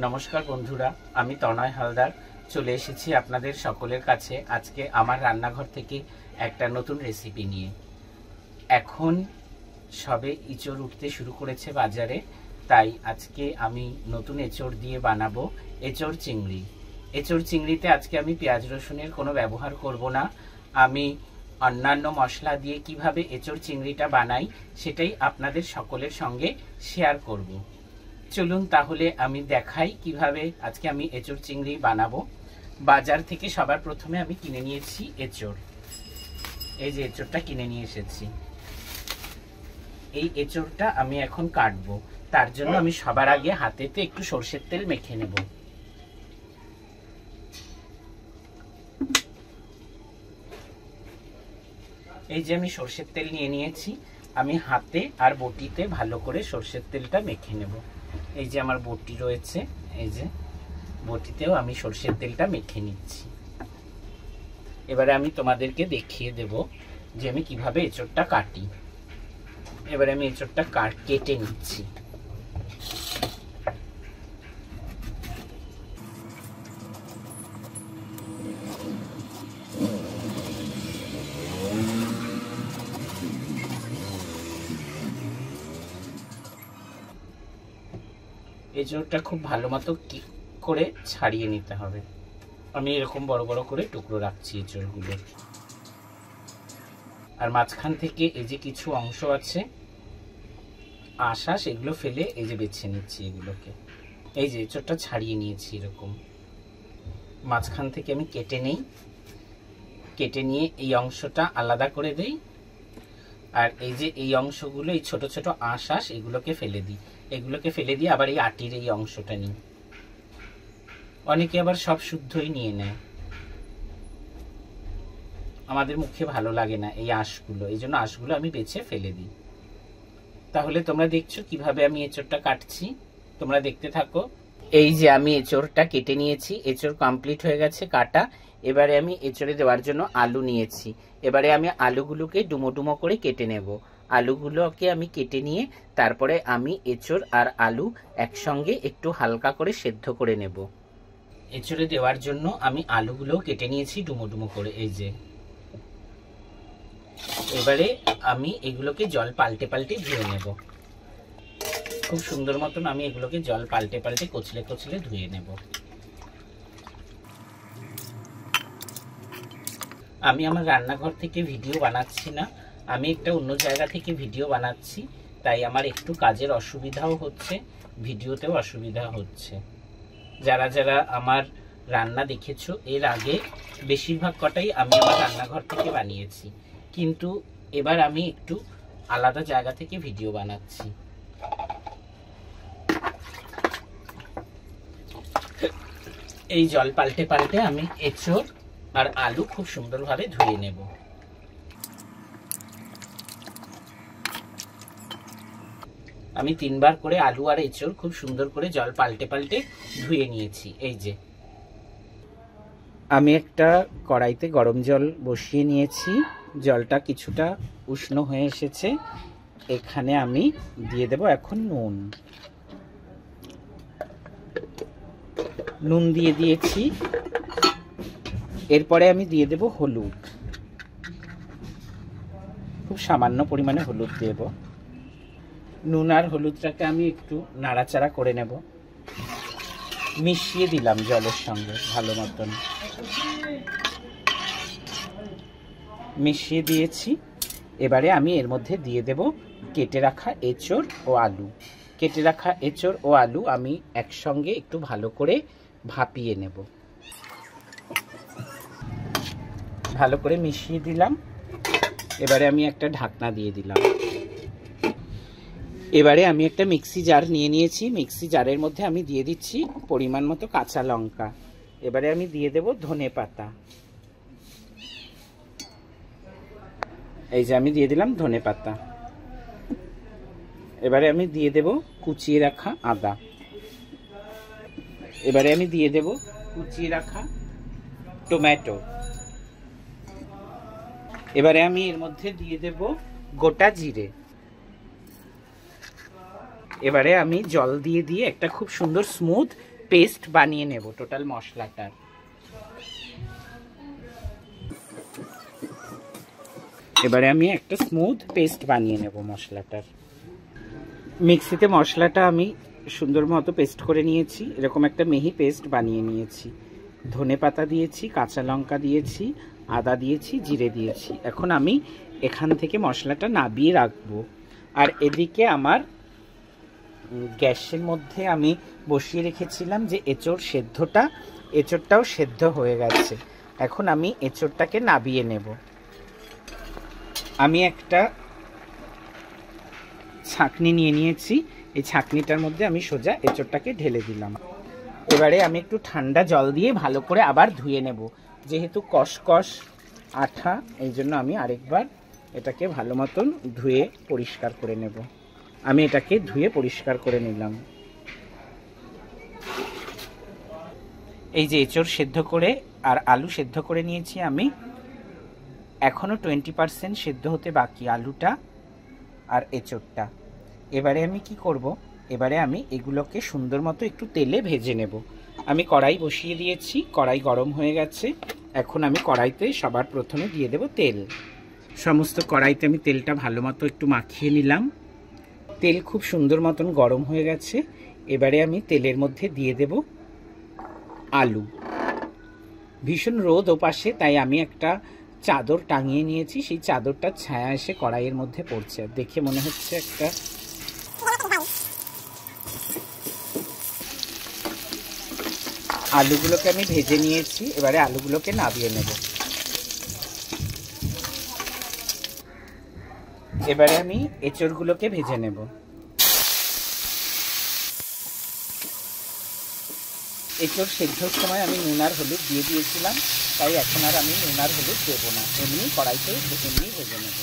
নমস্কার বন্ধুরা, আমি তনয় হালদার চলে এসেছি আপনাদের সকলের কাছে আজকে আমার রান্নাঘর থেকে একটা নতুন রেসিপি নিয়ে। এখন সবে ইঁচড় উঠতে শুরু করেছে বাজারে, তাই আজকে আমি নতুন এঁচড় দিয়ে বানাবো এঁচড় চিংড়ি। এঁচড় চিংড়িতে আজকে আমি পেঁয়াজ রসুনের কোনো ব্যবহার করব না। আমি অন্যান্য মশলা দিয়ে কিভাবে এঁচড় চিংড়িটা বানাই সেটাই আপনাদের সকলের সঙ্গে শেয়ার করব। চলুন তাহলে আমি দেখাই কিভাবে আজকে আমি এঁচড় চিংড়ি বানাবো। বাজার থেকে সবার প্রথমে আমি কিনে নিয়েছি এঁচড়। এই যে এঁচড়টা কিনে নিয়ে এসেছি। এই এঁচড়টা আমি এখন কাটবো। তার জন্য আমি সবার আগে হাতেতে একটু সরষের তেল মেখে নেব। এই যে আমি সরষের তেল নিয়ে নিয়েছি। আমি হাতে আর বটিতে ভালো করে সরষের তেলটা মেখে নেব। এই যে আমার বটি রয়েছে, এই যে বটিতেও আমি সরষের তেলটা মেখে নিচ্ছি। এবারে আমি তোমাদেরকে দেখিয়ে দেব যে আমি কিভাবে এঁচড়টা কাটি। এবারে আমি এঁচড়টা কেটে নিচ্ছি। এঁচড়টা খুব ভালো মতো করে ছাড়িয়ে নিতে হবে। আমি এরকম বড় বড় করে টুকরো রাখছি এঁচড়গুলো। আর মাঝখান থেকে এই যে কিছু অংশ আছে আঁশ এগুলো ফেলে এই যে বেছে নিচ্ছি এগুলোকে। এই যে এঁচড়টা ছাড়িয়ে নিয়েছি এরকম। মাঝখান থেকে আমি কেটে নেই, কেটে নিয়ে এই অংশটা আলাদা করে দেই। আর এই যে এই অংশগুলো, এই ছোট ছোট আঁশ এগুলোকে ফেলে দিই। এগুলোকে ফেলে দিয়ে আবার এই আটির এই অংশটা নিই। অনেকে আবার সব শুদ্ধই নিয়ে নেয়, আমাদের মুখে ভালো লাগে না এই আঁশগুলো, এই জন্য আঁশগুলো আমি বেছে ফেলে দিই। তাহলে তোমরা দেখছো কিভাবে আমি এঁচড়টা কাটছি, তোমরা দেখতে থাকো। এই যে আমি এঁচড়টা কেটে নিয়েছি, এঁচড় কমপ্লিট হয়ে গেছে কাটা। এবারে আমি এঁচড়ে দেওয়ার জন্য আলু নিয়েছি। এবারে আমি আলুগুলোকে ডুমো ডুমো করে কেটে নেব। আলুগুলোকে আমি কেটে নিয়ে তারপরে আমি এঁচড় আর আলু একসঙ্গে একটু হালকা করে সেদ্ধ করে নেব। এঁচড়ে দেওয়ার জন্য আমি আলুগুলোও কেটে নিয়েছি ডুমো ডুমো করে। এই যে এবারে আমি এগুলোকে জল পাল্টে পাল্টে ধুয়ে নেব। খুব সুন্দর মতন আমি এগুলোকে জল পাল্টে পাল্টে কচলে কচলে ধুয়ে নেব। আমি আমার রান্নাঘর থেকে ভিডিও বানাচ্ছি না, আমি একটা অন্য জায়গা থেকে ভিডিও বানাচ্ছি, তাই আমার একটু কাজের অসুবিধাও হচ্ছে, ভিডিওতেও অসুবিধা হচ্ছে। যারা যারা আমার রান্না দেখেছো এর আগে, বেশিরভাগ কটাই আমি আমার রান্নাঘর থেকে বানিয়েছি, কিন্তু এবার আমি একটু আলাদা জায়গা থেকে ভিডিও বানাচ্ছি। এই জল পাল্টে পাল্টে আমি এঁচড় আর আলু খুব সুন্দরভাবে ধুয়ে নেব। আমি 3 বার করে আলু আর এঁচড় খুব সুন্দর করে জল পাল্টে পাল্টে ধুয়ে নিয়েছি। এই যে আমি একটা কড়াইতে গরম জল বসিয়ে নিয়েছি, জলটা কিছুটা উষ্ণ হয়ে এসেছে। এখানে আমি দিয়ে দেব এখন নুন। নুন দিয়ে দিয়েছি। এরপরে আমি দিয়ে দেব হলুদ, খুব সামান্য পরিমাণে হলুদ দেব। নুন আর হলুদটাকে আমি একটু নাড়াচাড়া করে নেব। মিশিয়ে দিলাম জলের সঙ্গে ভালো মতন, মিশিয়ে দিয়েছি। এবারে আমি এর মধ্যে দিয়ে দেব কেটে রাখা এঁচড় ও আলু। কেটে রাখা এঁচড় ও আলু আমি একসঙ্গে একটু ভালো করে ভাপিয়ে নেব। ভালো করে মিশিয়ে দিলাম। এবারে আমি একটা ঢাকনা দিয়ে দিলাম। এবারে আমি একটা মিক্সি জার নিয়ে নিয়েছি। মিক্সি জারের মধ্যে আমি দিয়ে দিচ্ছি পরিমাণ মতো কাঁচা লঙ্কা। এবারে আমি দিয়ে দেব ধনে পাতা। এই যে আমি দিয়ে দিলাম ধনে পাতা। এবারে আমি দিয়ে দেব কুচিয়ে রাখা আদা। এবারে আমি দিয়ে দেব কুচিয়ে রাখা টমেটো। এবারে আমি এর মধ্যে দিয়ে দেব গোটা জিরে। এবারে আমি জল দিয়ে দিয়ে একটা খুব সুন্দর স্মুথ পেস্ট বানিয়ে নেব টোটাল মশলাটার। এবারে আমি একটা স্মুথ পেস্ট বানিয়ে নেব মশলাটার। মিক্সিতে মশলাটা আমি সুন্দর মতো পেস্ট করে নিয়েছি, এরকম একটা মিহি পেস্ট বানিয়ে নিয়েছি। ধনেপাতা দিয়েছি, কাঁচা লঙ্কা দিয়েছি, আদা দিয়েছি, জিরে দিয়েছি। এখন আমি এখান থেকে মশলাটা নাবিয়ে রাখবো। আর এদিকে আমার গ্যাসের মধ্যে আমি বসিয়ে রেখেছিলাম যে এঁচোড় সেদ্ধটা, এঁচোড়টাও সেদ্ধ হয়ে গেছে। এখন আমি এঁচোড়টাকে নাবিয়ে নেব। আমি একটা ছাঁকনি নিয়ে নিয়েছি, এই ছাঁকনিটার মধ্যে আমি সোজা এঁচোড়টাকে ঢেলে দিলাম। এবারে আমি একটু ঠান্ডা জল দিয়ে ভালো করে আবার ধুয়ে নেব, যেহেতু কষকষ আঠা, এই জন্য আমি আরেকবার এটাকে ভালো মতন ধুয়ে পরিষ্কার করে নেব। আমি এটাকে ধুয়ে পরিষ্কার করে নিলাম। এই যে এঁচোড় সেদ্ধ করে আর আলু সেদ্ধ করে নিয়েছি আমি, এখনও 20% সেদ্ধ হতে বাকি আলুটা আর এঁচোড়টা। এবারে আমি কি করব, এবারে আমি এগুলোকে সুন্দর মতো একটু তেলে ভেজে নেব। আমি কড়াই বসিয়ে দিয়েছি, কড়াই গরম হয়ে গেছে। এখন আমি কড়াইতে সবার প্রথমে দিয়ে দেব তেল। সমস্ত কড়াইতে আমি তেলটা ভালো মতো একটু মাখিয়ে নিলাম। তেল খুব সুন্দর মতন গরম হয়ে গেছে। এবারে আমি তেলের মধ্যে দিয়ে দেব আলু। ভীষণ রোদ ওপাশে, তাই আমি একটা চাদর টাঙিয়ে নিয়েছি, সেই চাদরটার ছায়া এসে কড়াইয়ের মধ্যে পড়ছে, দেখে মনে হচ্ছে একটা। আলুগুলোকে আমি ভেজে নিয়েছি, এবারে আলুগুলোকে নাবিয়ে নেব। এবারে আমি এঁচোড়গুলোকে ভেজে নেব। এঁচোড় সেদ্ধর সময় আমি নুন আর হলুদ দিয়ে দিয়েছিলাম, তাই এখন আর আমি নুন আর হলুদ দেবো না, এমনি কড়াইতে এমনি ভেজে নেব।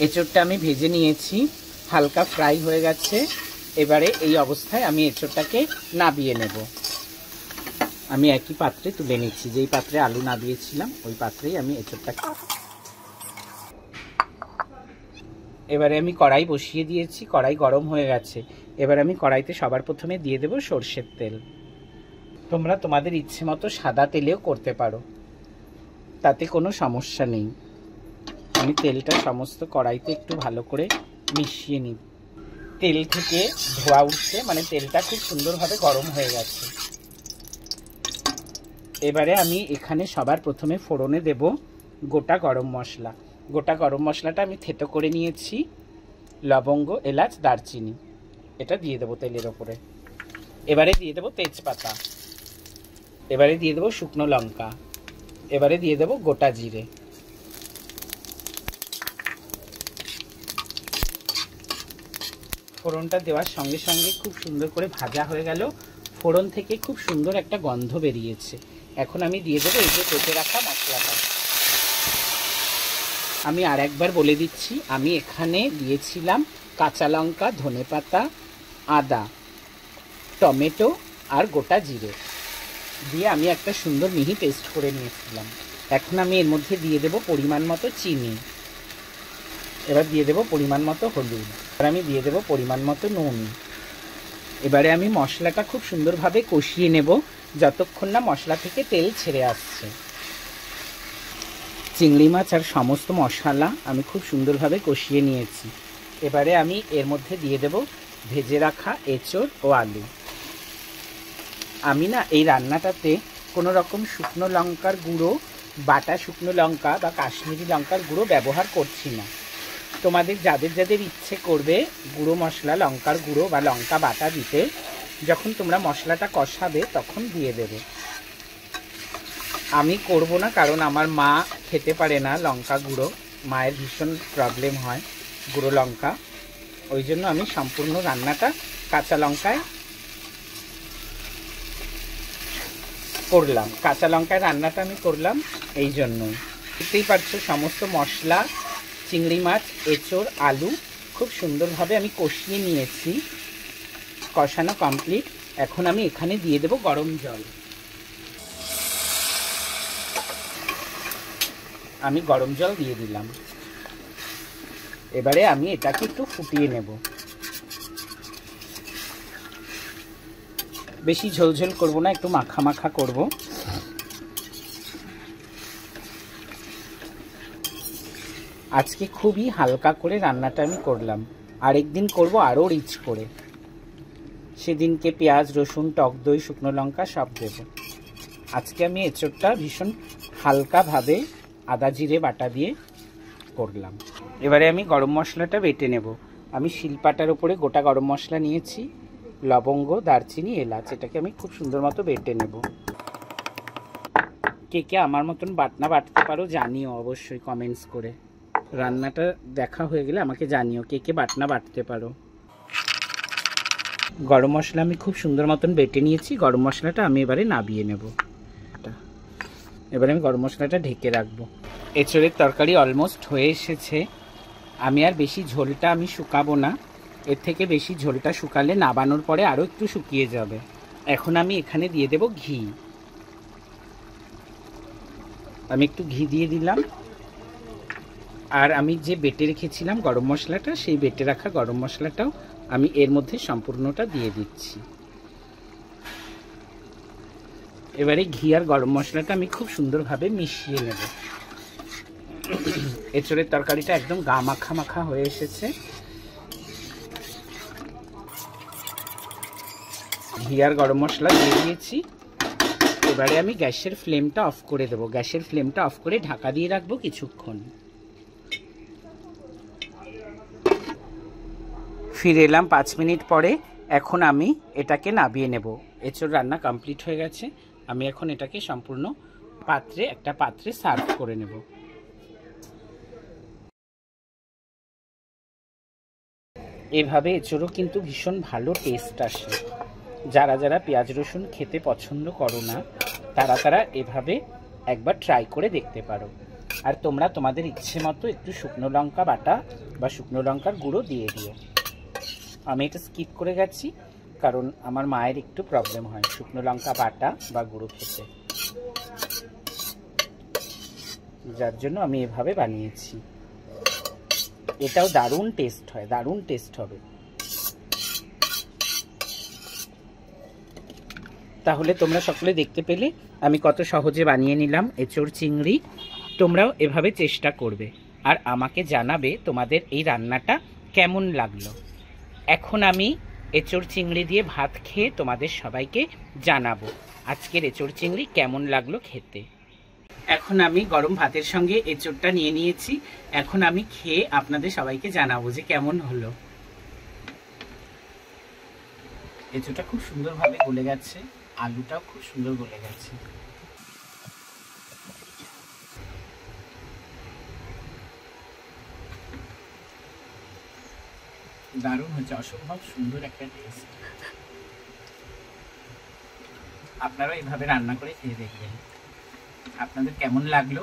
এঁচোড়টা আমি ভেজে নিয়েছি, হালকা ফ্রাই হয়ে গেছে। এবারে এই অবস্থায় আমি এঁচোড়টাকে নাবিয়ে নেব। আমি একই পাত্রে তুলে নিচ্ছি, যেই পাত্রে আলু নাবিয়েছিলাম ওই পাত্রেই আমি এঁচোড়টাকে। এবারে আমি কড়াই বসিয়ে দিয়েছি, কড়াই গরম হয়ে গেছে। এবার আমি কড়াইতে সবার প্রথমে দিয়ে দেব সর্ষের তেল। তোমরা তোমাদের ইচ্ছে মতো সাদা তেলেও করতে পারো, তাতে কোনো সমস্যা নেই। আমি তেলটা সমস্ত কড়াইতে একটু ভালো করে মিশিয়ে নিই। তেল থেকে ধোয়া উঠছে, মানে তেলটা খুব সুন্দরভাবে গরম হয়ে গেছে। এবারে আমি এখানে সবার প্রথমে ফোড়নে দেব গোটা গরম মশলা। গোটা গরম মশলাটা আমি থেতো করে নিয়েছি, লবঙ্গ, এলাচ, দারচিনি, এটা দিয়ে দেবো তেলের ওপরে। এবারে দিয়ে দেবো তেজপাতা, এবারে দিয়ে দেবো শুকনো লঙ্কা, এবারে দিয়ে দেবো গোটা জিরে। ফোড়নটা দেওয়ার সঙ্গে সঙ্গে খুব সুন্দর করে ভাজা হয়ে গেল, ফোড়ন থেকে খুব সুন্দর একটা গন্ধ বেরিয়েছে। এখন আমি দিয়ে দেবো এই যে কেটে রাখা মশলাটা। আমি আর একবার বলে দিচ্ছি, আমি এখানে দিয়েছিলাম কাঁচা লঙ্কা, ধনেপাতা, আদা, টমেটো আর গোটা জিরে দিয়ে আমি একটা সুন্দর মিহি পেস্ট করে নিয়েছিলাম। এখন আমি এর মধ্যে দিয়ে দেব পরিমাণ মতো চিনি, এবার দিয়ে দেব পরিমাণ মতো হলুদ, এবার আমি দিয়ে দেব পরিমাণ মতো নুন। এবারে আমি মশলাটা খুব সুন্দরভাবে কষিয়ে নেব যতক্ষণ না মশলা থেকে তেল ছেড়ে আসছে। চিংড়ি মাছ আর সমস্ত মশলা আমি খুব সুন্দরভাবে কষিয়ে নিয়েছি। এবারে আমি এর মধ্যে দিয়ে দেব ভেজে রাখা এঁচোড় ও আলু। আমি না এই রান্নাটাতে কোনো রকম শুকনো লঙ্কার গুঁড়ো, বাটা শুকনো লঙ্কা বা কাশ্মীরি লঙ্কার গুঁড়ো ব্যবহার করছি না। তোমাদের যাদের যাদের ইচ্ছে করবে গুঁড়ো মশলা, লঙ্কার গুঁড়ো বা লঙ্কা বাটা দিতে, যখন তোমরা মশলাটা কষাবে তখন দিয়ে দেবে। আমি করব না, কারণ আমার মা খেতে পারে না লঙ্কা গুঁড়ো, মায়ের ভীষণ প্রবলেম হয় গুঁড়ো লঙ্কা, ওই জন্য আমি সম্পূর্ণ রান্নাটা কাঁচা লঙ্কায় করলাম। কাঁচা লঙ্কায় রান্নাটা আমি করলাম এই জন্যই। বুঝতেই পারছো সমস্ত মশলা, চিংড়ি মাছ, এঁচোড়, আলু খুব সুন্দরভাবে আমি কষিয়ে নিয়েছি। কষানো কমপ্লিট। এখন আমি এখানে দিয়ে দেব গরম জল। আমি গরম জল দিয়ে দিলাম। এবারে আমি এটাকে একটু ফুটিয়ে নেব। বেশি ঝোলঝোল করব না, একটু মাখা মাখা করব। আজকে খুবই হালকা করে রান্নাটা আমি করলাম, আরেকদিন করব আরও রিচ করে। সেদিনকে পেঁয়াজ, রসুন, টক দই, শুকনো লঙ্কা সব দেব। আজকে আমি এঁচোড়টা ভীষণ হালকাভাবে আদা জিরে বাটা দিয়ে করলাম। এবারে আমি গরম মশলাটা বেটে নেব। আমি শিলপাটার উপরে গোটা গরম মশলা নিয়েছি, লবঙ্গ, দারচিনি, এলাচ। এটাকে আমি খুব সুন্দর মতো বেটে নেব। কে কে আমার মতন বাটনা বাটতে পারো জানিও অবশ্যই কমেন্টস করে। রান্নাটা দেখা হয়ে গেলে আমাকে জানিও কে কে বাটনা বাটতে পারো। গরম মশলা আমি খুব সুন্দর মতন বেটে নিয়েছি। গরম মশলাটা আমি এবারে নাবিয়ে নেব। এবারে আমি গরম মশলাটা ঢেকে রাখবো। এঁচোড়ের তরকারি অলমোস্ট হয়ে এসেছে। আমি আর বেশি ঝোলটা আমি শুকাবো না, এর থেকে বেশি ঝোলটা শুকালে নাবানোর পরে আরও একটু শুকিয়ে যাবে। এখন আমি এখানে দিয়ে দেব ঘি। আমি একটু ঘি দিয়ে দিলাম। আর আমি যে বেটে রেখেছিলাম গরম মশলাটা, সেই বেটে রাখা গরম মশলাটাও আমি এর মধ্যে সম্পূর্ণটা দিয়ে দিচ্ছি। এবারে ঘি আর গরম মশলাটা আমি খুব সুন্দরভাবে মিশিয়ে নেব। এঁচোড়ের তরকারিটা একদম গা মাখা মাখা হয়ে এসেছে। ঘি আর গরম মশলা দিয়ে দিয়েছি। এবারে আমি গ্যাসের ফ্লেমটা অফ করে দেবো। গ্যাসের ফ্লেমটা অফ করে ঢাকা দিয়ে রাখবো কিছুক্ষণ। ফিরে এলাম 5 মিনিট পরে। এখন আমি এটাকে নাবিয়ে নেব। এঁচোড় রান্না কমপ্লিট হয়ে গেছে। আমি এখন এটাকে সম্পূর্ণ একটা পাত্রে সার্ভ করে নেব। এভাবে এঁচোড়ও কিন্তু ভীষণ ভালো টেস্ট আসে। যারা যারা পেঁয়াজ রসুন খেতে পছন্দ করো না, তারা এভাবে একবার ট্রাই করে দেখতে পারো। আর তোমরা তোমাদের ইচ্ছে মতো একটু শুকনো লঙ্কা বাটা বা শুকনো লঙ্কার গুঁড়ো দিয়ে দিও। আমি এটা স্কিপ করে গেছি, কারণ আমার মায়ের একটু প্রবলেম হয় শুকনো লঙ্কা বাটা বা গুঁড়ো খেতে, যার জন্য আমি এভাবে বানিয়েছি। এটাও দারুণ টেস্ট হয়, দারুণ টেস্ট হবে। তাহলে তোমরা সকলে দেখতে পেলে আমি কত সহজে বানিয়ে নিলাম এঁচোড় চিংড়ি। তোমরাও এভাবে চেষ্টা করবে আর আমাকে জানাবে তোমাদের এই রান্নাটা কেমন লাগলো। এখন আমি এঁচোড় চিংড়ি দিয়ে ভাত খেয়ে তোমাদের সবাইকে জানাবো আজকের এঁচোড় চিংড়ি কেমন লাগলো খেতে। এখন আমি গরম ভাতের সঙ্গে এঁচোড়টা নিয়ে নিয়েছি। এখন আমি খেয়ে আপনাদের সবাইকে জানাবো যে কেমন হলো। এঁচোড়টা খুব সুন্দরভাবে গলে গেছে, আলুটাও খুব সুন্দর গলে গেছে। দারুণ হচ্ছে, অসম্ভব সুন্দর একটা টেস্ট। আপনারাও এইভাবে রান্না করে খেয়ে দেখবেন। আপনাদের কেমন লাগলো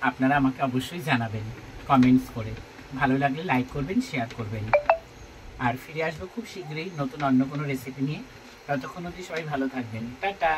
আপনারা আমাকে অবশ্যই জানাবেন কমেন্টস করে। ভালো লাগলে লাইক করবেন, শেয়ার করবেন। আর ফিরে আসবো খুব শীঘ্রই নতুন অন্য কোনো রেসিপি নিয়ে। ততক্ষণ অবধি সবাই ভালো থাকবেন। টাটা।